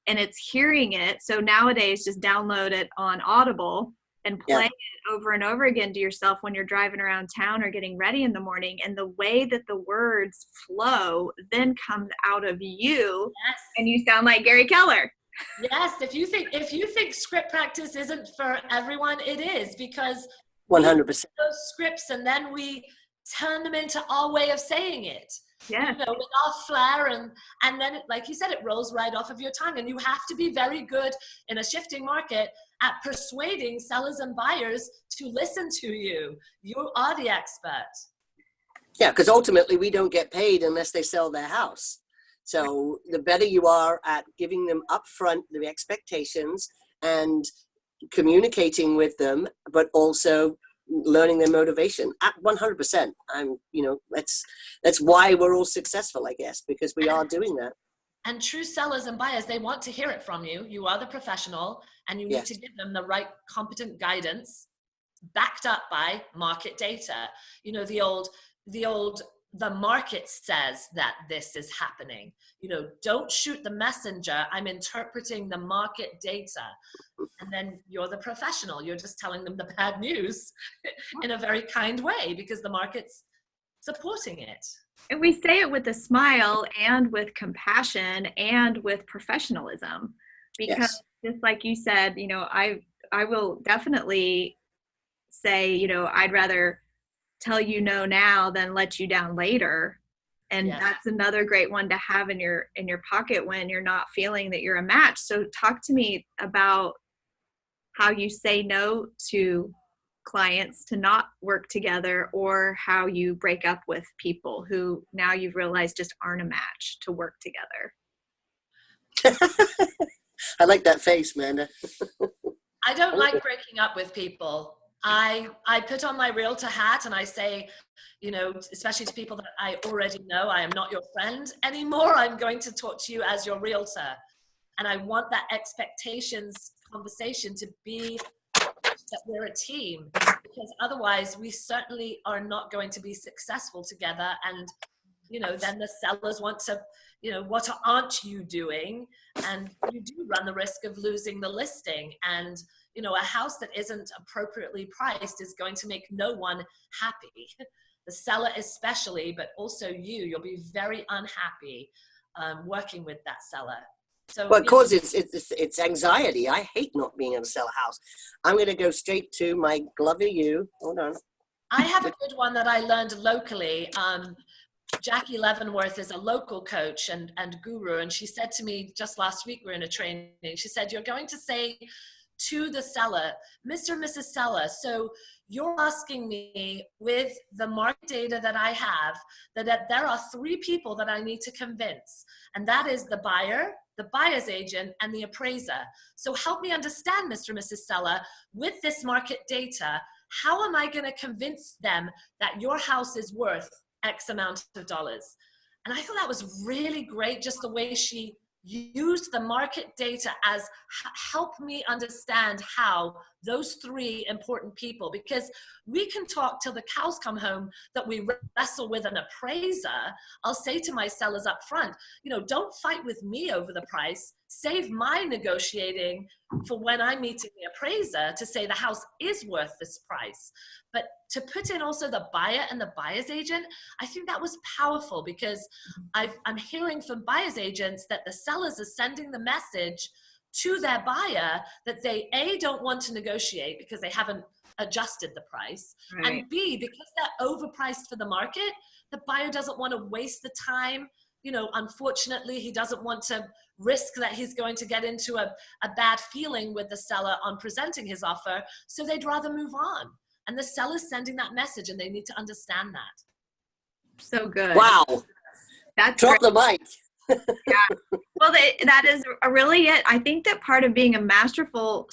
And it's hearing it. So nowadays, just download it on Audible and play it over and over again to yourself when you're driving around town or getting ready in the morning. And the way that the words flow then comes out of you, and you sound like Gary Keller. Yes, if you think script practice isn't for everyone, it is, because 100% those scripts and then we turn them into our way of saying it. Yeah, with our flair, and then, like you said, it rolls right off of your tongue. And you have to be very good in a shifting market at persuading sellers and buyers to listen to you. You are the expert. Yeah, because ultimately we don't get paid unless they sell their house. So the better you are at giving them upfront the expectations and communicating with them, but also learning their motivation at 100%. That's why we're all successful, I guess, because we are doing that. And true sellers and buyers, they want to hear it from you. You are the professional, and you need to give them the right competent guidance backed up by market data. You know, the market says that this is happening. You know, don't shoot the messenger. I'm interpreting the market data. And then you're the professional. You're just telling them the bad news in a very kind way because the market's supporting it. And we say it with a smile and with compassion and with professionalism, because just like you said, you know, I will definitely say, you know, I'd rather tell you no now than let you down later. And that's another great one to have in your pocket when you're not feeling that you're a match. So talk to me about how you say no to clients to not work together, or how you break up with people who now you've realized just aren't a match to work together. I like that face, Amanda. I don't like breaking up with people. I put on my realtor hat and I say, you know, especially to people that I already know, I am not your friend anymore. I'm going to talk to you as your realtor. And I want that expectations conversation to be that we're a team, because otherwise we certainly are not going to be successful together. And, you know, then the sellers want to, you know, what aren't you doing? And you do run the risk of losing the listing. And, you know, a house that isn't appropriately priced is going to make no one happy. The seller especially, but also you'll be very unhappy working with that seller. So, well, of course, it's anxiety. I hate not being able to sell a house. I'm going to go straight to my Glover you. Hold on. I have a good one that I learned locally. Jackie Leavenworth is a local coach and guru. And she said to me just last week, we're in a training, she said, you're going to say to the seller, Mr. and Mrs. Seller, so you're asking me with the market data that I have that there are 3 people that I need to convince. And that is the buyer, the buyer's agent, and the appraiser. So help me understand, Mr. and Mrs. Seller, with this market data, how am I going to convince them that your house is worth X amount of dollars? And I thought that was really great, just the way she used the market data as help me understand how those 3 important people, because we can talk till the cows come home that we wrestle with an appraiser. I'll say to my sellers up front, you know, don't fight with me over the price. Save my negotiating for when I'm meeting the appraiser to say the house is worth this price. But to put in also the buyer and the buyer's agent, I think that was powerful, because I'm hearing from buyer's agents that the sellers are sending the message to their buyer that they don't want to negotiate because they haven't adjusted the price. Right. And B, because they're overpriced for the market, the buyer doesn't want to waste the time. You know, unfortunately, he doesn't want to risk that he's going to get into a bad feeling with the seller on presenting his offer. So they'd rather move on. And the seller's sending that message, and they need to understand that. So good. Wow. That's Drop great. the mic. Yeah. Well, that is really it. I think that part of being a masterful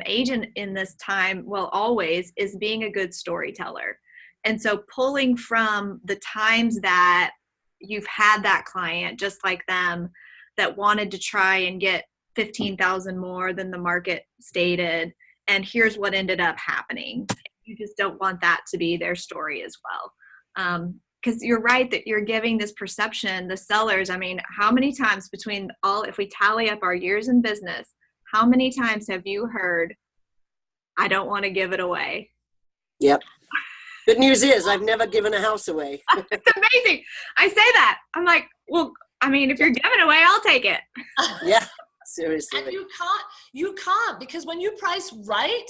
agent in this time, well, always, is being a good storyteller. And so pulling from the times that you've had that client, just like them, that wanted to try and get 15,000 more than the market stated, and here's what ended up happening. You just don't want that to be their story as well. Because you're right that you're giving this perception, the sellers, I mean, how many times if we tally up our years in business, how many times have you heard, I don't want to give it away? Yep. Good news is I've never given a house away. It's amazing. I say that. I'm like, well, I mean, if you're giving away, I'll take it. Yeah, seriously. And you can't, because when you price right,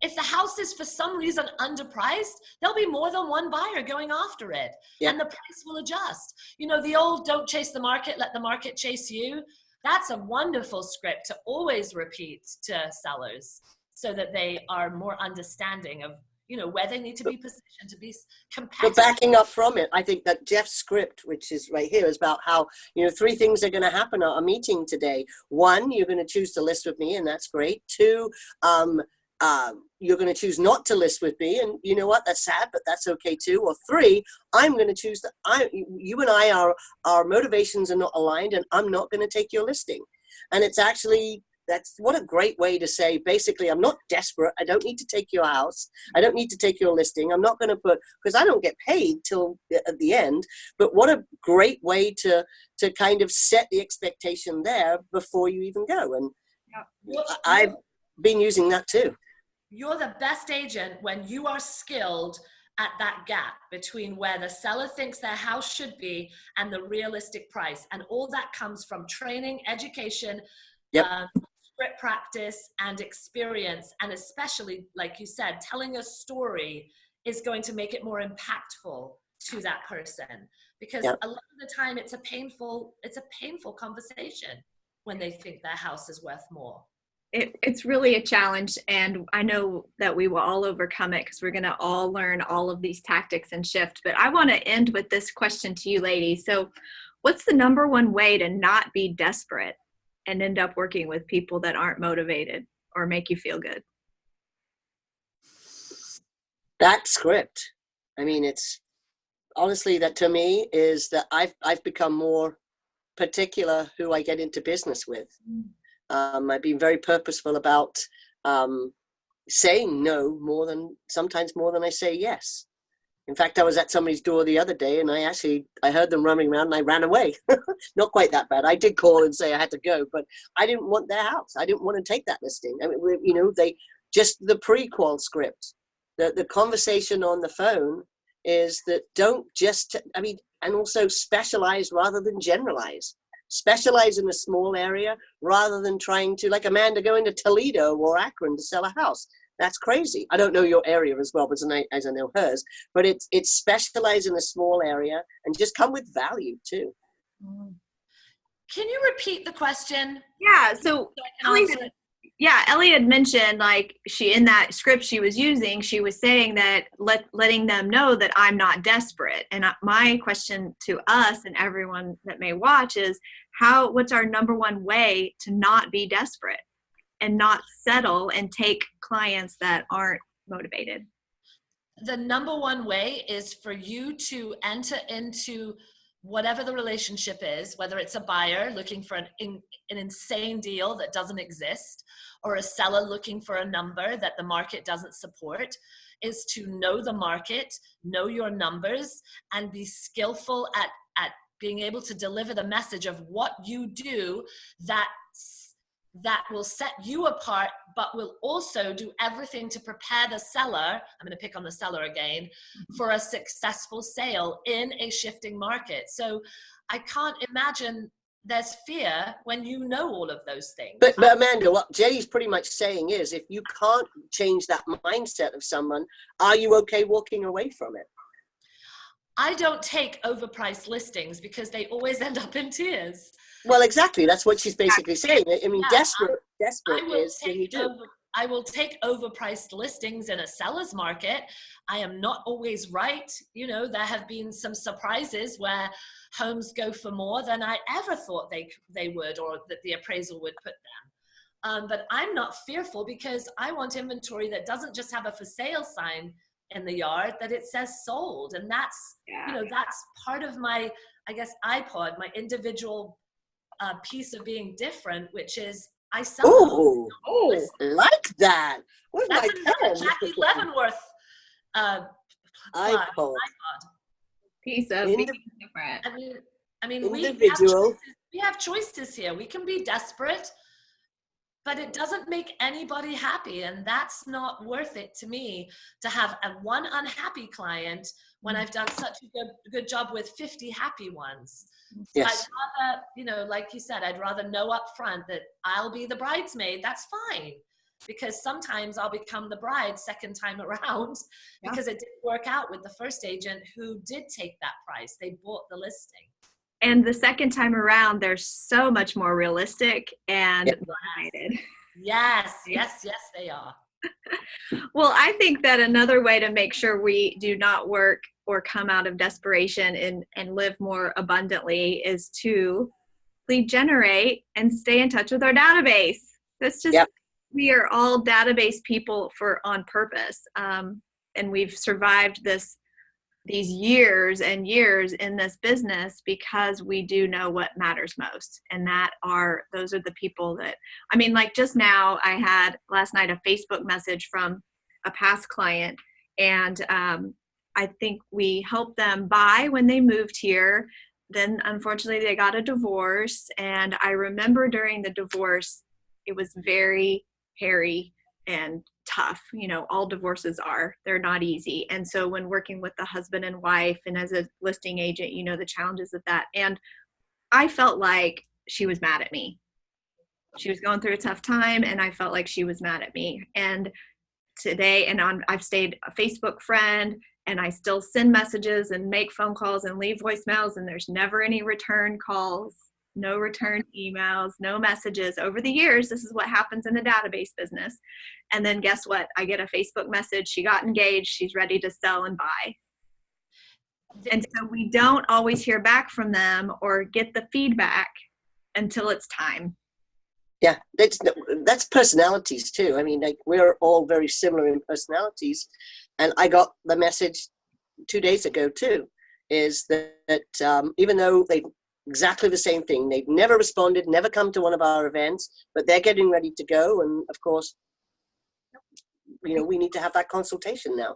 if the house is for some reason underpriced, there'll be more than one buyer going after it. Yep. And the price will adjust. You know, the old don't chase the market, let the market chase you. That's a wonderful script to always repeat to sellers so that they are more understanding of, you know, where they need to be positioned to be competitive. But backing up from it, I think that Jeff's script, which is right here, is about how, you know, 3 things are going to happen at our meeting today. 1, you're going to choose to list with me, and that's great. 2, you're going to choose not to list with me, and you know what? That's sad, but that's okay too. Or 3, I'm going to choose that you and I our motivations are not aligned, and I'm not going to take your listing. And it's actually, that's what a great way to say, basically, I'm not desperate. I don't need to take your house. I don't need to take your listing. I'm not going to put, because I don't get paid till at the end. But what a great way to kind of set the expectation there before you even go. And I've been using that too. You're the best agent when you are skilled at that gap between where the seller thinks their house should be and the realistic price. And all that comes from training, education, script practice, and experience. And especially, like you said, telling a story is going to make it more impactful to that person. Because a lot of the time it's a painful conversation when they think their house is worth more. It's really a challenge, and I know that we will all overcome it because we're going to all learn all of these tactics and shift. But I want to end with this question to you ladies. So what's the number one way to not be desperate and end up working with people that aren't motivated or make you feel good? That script. I mean, it's honestly, that to me is that I've become more particular who I get into business with. I've been very purposeful about saying no sometimes more than I say yes. In fact, I was at somebody's door the other day and I heard them running around and I ran away. Not quite that bad. I did call and say I had to go, but I didn't want their house. I didn't want to take that listing. I mean, the pre-qual script, the conversation on the phone is that and also specialize rather than generalize. Specialize in a small area rather than trying to, like Amanda, go into Toledo or Akron to sell a house. That's crazy. I don't know your area as well, as I know hers, but it's specialize in a small area and just come with value too. Can you repeat the question? Yeah. So Ellie had mentioned, like, in that script she was using, she was saying that letting them know that I'm not desperate. And my question to us and everyone that may watch is what's our number one way to not be desperate and not settle and take clients that aren't motivated? The number one way is for you to enter into whatever the relationship is, whether it's a buyer looking for an insane deal that doesn't exist, or a seller looking for a number that the market doesn't support, is to know the market, know your numbers, and be skillful at being able to deliver the message of what you do that will set you apart, but will also do everything to prepare the seller, I'm going to pick on the seller again, for a successful sale in a shifting market. So I can't imagine there's fear when you know all of those things. But Amanda, what Jenny's pretty much saying is, if you can't change that mindset of someone, are you okay walking away from it? I don't take overpriced listings because they always end up in tears. Well, exactly. That's what she's basically saying. I mean, desperate is when you do. I will take overpriced listings in a seller's market. I am not always right. You know, there have been some surprises where homes go for more than I ever thought they would, or that the appraisal would put them. But I'm not fearful because I want inventory that doesn't just have a for sale sign in the yard, that it says sold. And that's, that's part of my, I guess, iPod, my individual piece of being different, which is I sell. Oh, like that. Where's that's my Jackie Leavenworth iPod. Piece of being different. I mean, individual. we have choices here. We can be desperate, but it doesn't make anybody happy, and that's not worth it to me to have one unhappy client when I've done such a good job with 50 happy ones. Yes. I'd rather, like you said, I'd rather know up front that I'll be the bridesmaid. That's fine, because sometimes I'll become the bride second time around because it didn't work out with the first agent who did take that price. They bought the listing. And the second time around, they're so much more realistic and motivated. Yes, they are. Well, I think that another way to make sure we do not work or come out of desperation and live more abundantly is to lead generate and stay in touch with our database. That's just we are all database people on purpose. And we've survived these years and years in this business because we do know what matters most. And those are the people that, I mean, like just now I had last night a Facebook message from a past client, and I think we helped them buy when they moved here. Then unfortunately they got a divorce, and I remember during the divorce it was very hairy and tough. You know, all divorces are, they're not easy. And so when working with the husband and wife and as a listing agent, you know, the challenges of that. And I felt like she was mad at me. She was going through a tough time, and I felt like she was mad at me. And today, I've stayed a Facebook friend, and I still send messages and make phone calls and leave voicemails, and there's never any return calls, no return emails, no messages. Over the years, this is what happens in the database business. And then guess what? I get a Facebook message. She got engaged. She's ready to sell and buy. And so we don't always hear back from them or get the feedback until it's time. Yeah, that's personalities too. I mean, like, we're all very similar in personalities. And I got the message 2 days ago too, is that even though they exactly the same thing, they've never responded, never come to one of our events, but they're getting ready to go. And of course, you know, we need to have that consultation now.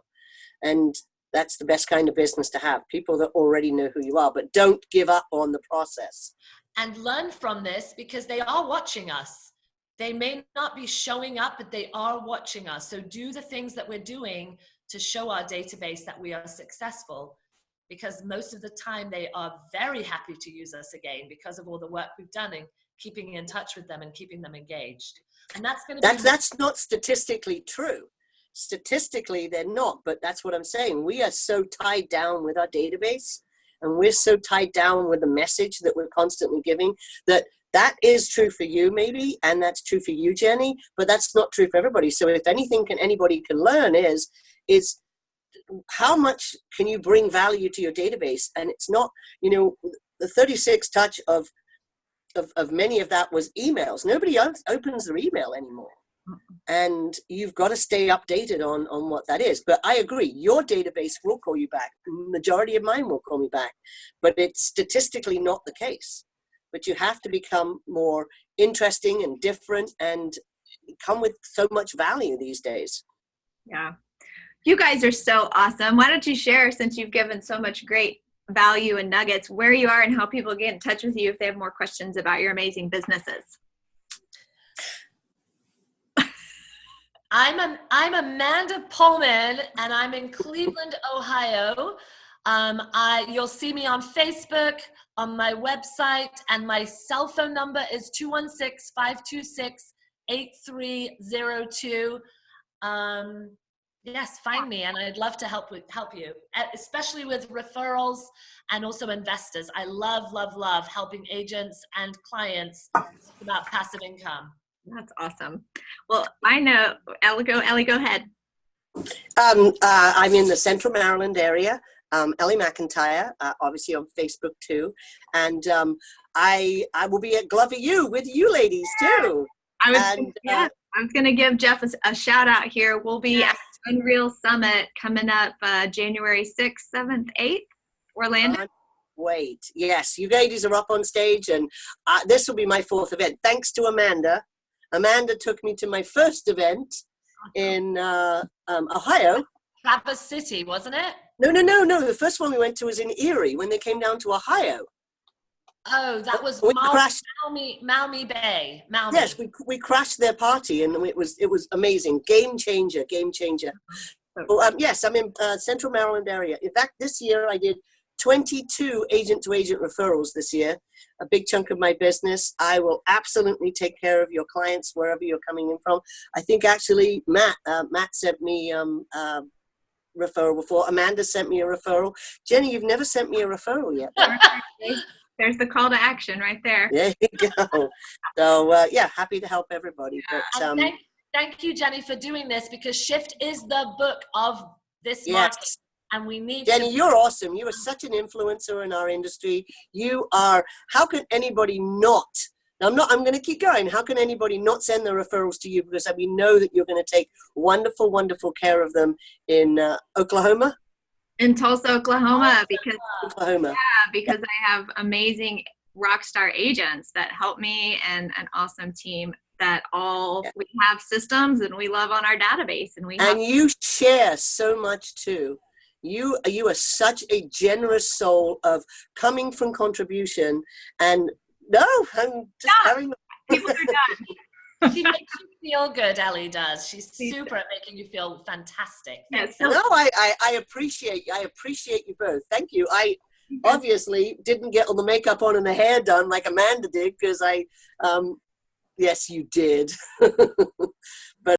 And that's the best kind of business to have, people that already know who you are, but don't give up on the process. And learn from this, because they are watching us. They may not be showing up, but they are watching us. So do the things that we're doing to show our database that we are successful, because most of the time they are very happy to use us again because of all the work we've done in keeping in touch with them and keeping them engaged. And that's not statistically true. Statistically, they're not, but that's what I'm saying. We are so tied down with our database, and we're so tied down with the message that we're constantly giving, that is true for you maybe, and that's true for you, Jenny, but that's not true for everybody. So if anything anybody can learn is how much can you bring value to your database? And it's not, you know, the 36 touch of many of that was emails. Nobody else opens their email anymore. And you've got to stay updated on what that is. But I agree, your database will call you back. Majority of mine will call me back, but it's statistically not the case. But you have to become more interesting and different and come with so much value these days. Yeah. You guys are so awesome. Why don't you share, since you've given so much great value and nuggets, where you are and how people get in touch with you if they have more questions about your amazing businesses? I'm Amanda Pohlman, and I'm in Cleveland, Ohio. You'll see me on Facebook, on my website, and my cell phone number is 216-526-8302. Yes, find me, and I'd love to help you, especially with referrals and also investors. I love helping agents and clients about passive income. That's awesome. Well, I know, Ellie, go ahead. I'm in the Central Maryland area. Ellie Mcintire, obviously on Facebook too. And I will be at Glover U with you ladies too. I was going to give Jeff a shout out here. We'll be at Unreal Summit coming up January 6th, 7th, 8th, Orlando. Wait, yes, you ladies are up on stage, and this will be my 4th event. Thanks to Amanda. Amanda took me to my first event in Ohio. Traverse City, wasn't it? No. The first one we went to was in Erie when they came down to Ohio. Oh, that was Maumee Bay. Maumee. Yes, we crashed their party, and it was amazing. Game changer. Well, yes, I'm in Central Maryland area. In fact, this year I did 22 agent-to-agent referrals this year, a big chunk of my business. I will absolutely take care of your clients wherever you're coming in from. I think actually Matt sent me referral before. Amanda sent me a referral. Jenny, you've never sent me a referral yet. There's the call to action right there. There you go. So yeah, happy to help everybody. But thank you, Jenny, for doing this, because Shift is the book of this market. And we need Jenny, you're awesome. You are such an influencer in our industry. You are. How can anybody not Now, I'm going to keep going. How can anybody not send their referrals to you? Because we know that you're going to take wonderful, wonderful care of them in Oklahoma. In Tulsa, Oklahoma, because Oklahoma. yeah, because I have amazing rock star agents that help me and an awesome team that we have systems and we love on our database and you share so much too. You are such a generous soul of coming from contribution and I'm just having people are done. She makes you feel good, Ellie does. She's super at making you feel fantastic. Yes. No, I appreciate you both. Thank you. I obviously didn't get all the makeup on and the hair done like Amanda did because yes, you did. But